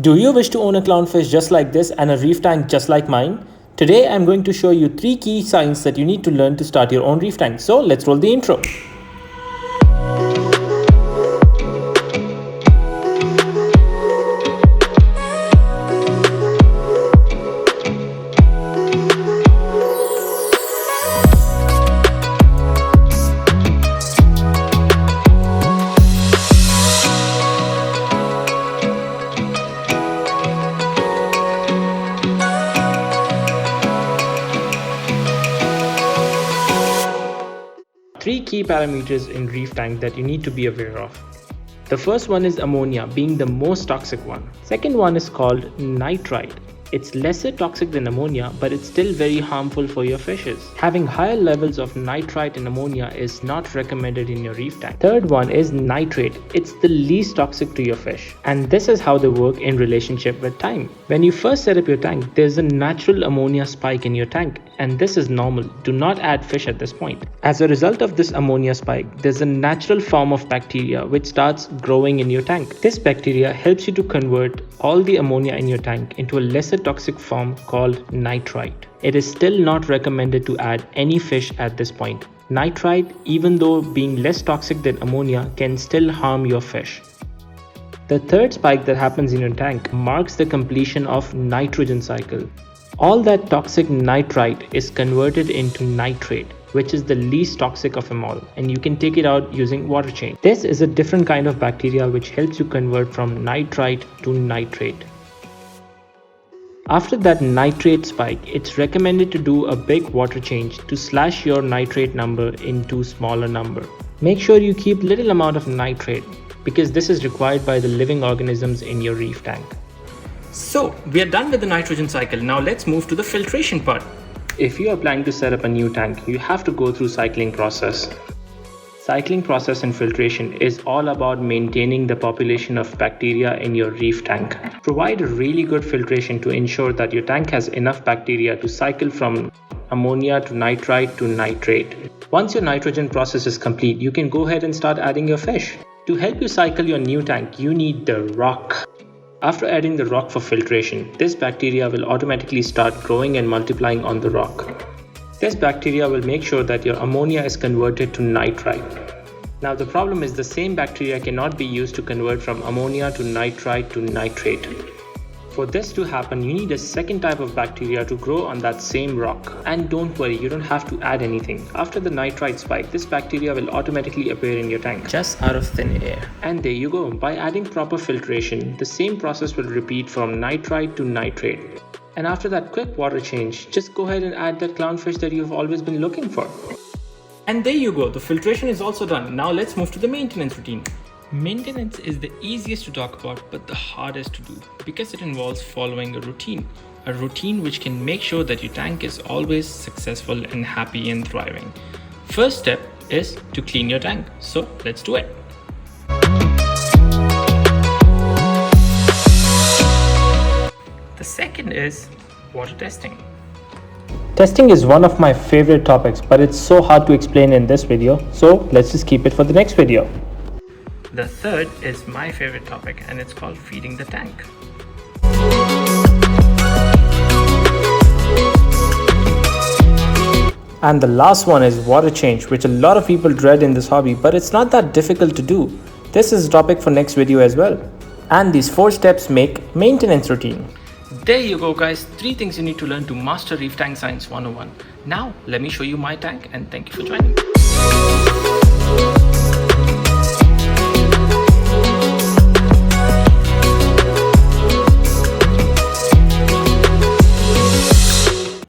Do you wish to own a clownfish just like this and a reef tank just like mine? Today I'm going to show you 3 key signs that you need to learn to start your own reef tank. So let's roll the intro. Three key parameters in reef tank that you need to be aware of. The first one is ammonia, being the most toxic one. Second one is called nitrite. It's lesser toxic than ammonia, but it's still very harmful for your fishes. Having higher levels of nitrite and ammonia is not recommended in your reef tank. Third one is nitrate. It's the least toxic to your fish. And this is how they work in relationship with time. When you first set up your tank, there's a natural ammonia spike in your tank, and this is normal. Do not add fish at this point. As a result of this ammonia spike, there's a natural form of bacteria which starts growing in your tank. This bacteria helps you to convert all the ammonia in your tank into a lesser toxic form called nitrite. It is still not recommended to add any fish at this point. Nitrite, even though being less toxic than ammonia, can still harm your fish. The third spike that happens in your tank marks the completion of nitrogen cycle. All that toxic nitrite is converted into nitrate, which is the least toxic of them all, and you can take it out using water change. This is a different kind of bacteria which helps you convert from nitrite to nitrate. After that nitrate spike, it's recommended to do a big water change to slash your nitrate number into smaller number. Make sure you keep little amount of nitrate because this is required by the living organisms in your reef tank. So we are done with the nitrogen cycle. Now let's move to the filtration part. If you are planning to set up a new tank, you have to go through cycling process. Cycling process in filtration is all about maintaining the population of bacteria in your reef tank. Provide a really good filtration to ensure that your tank has enough bacteria to cycle from ammonia to nitrite to nitrate. Once your nitrogen process is complete, you can go ahead and start adding your fish. To help you cycle your new tank, you need the rock. After adding the rock for filtration, this bacteria will automatically start growing and multiplying on the rock. This bacteria will make sure that your ammonia is converted to nitrite. Now the problem is the same bacteria cannot be used to convert from ammonia to nitrite to nitrate. For this to happen, you need a second type of bacteria to grow on that same rock. And don't worry, you don't have to add anything. After the nitrite spike, this bacteria will automatically appear in your tank, just out of thin air. And there you go. By adding proper filtration, the same process will repeat from nitrite to nitrate. And after that quick water change, just go ahead and add that clownfish that you've always been looking for. And there you go, the filtration is also done. Now let's move to the maintenance routine. Maintenance is the easiest to talk about but the hardest to do because it involves following a routine which can make sure that your tank is always successful and happy and thriving. First step is to clean your tank, so let's do it. The second is water testing. Testing is one of my favorite topics, but it's so hard to explain in this video, so let's just keep it for the next video. The third is my favorite topic, and it's called feeding the tank. And the last one is water change, which a lot of people dread in this hobby, but it's not that difficult to do. This is a topic for next video as well. And these 4 steps make maintenance routine. There you go guys, 3 things you need to learn to master Reef Tank Science 101. Now let me show you my tank, and thank you for joining.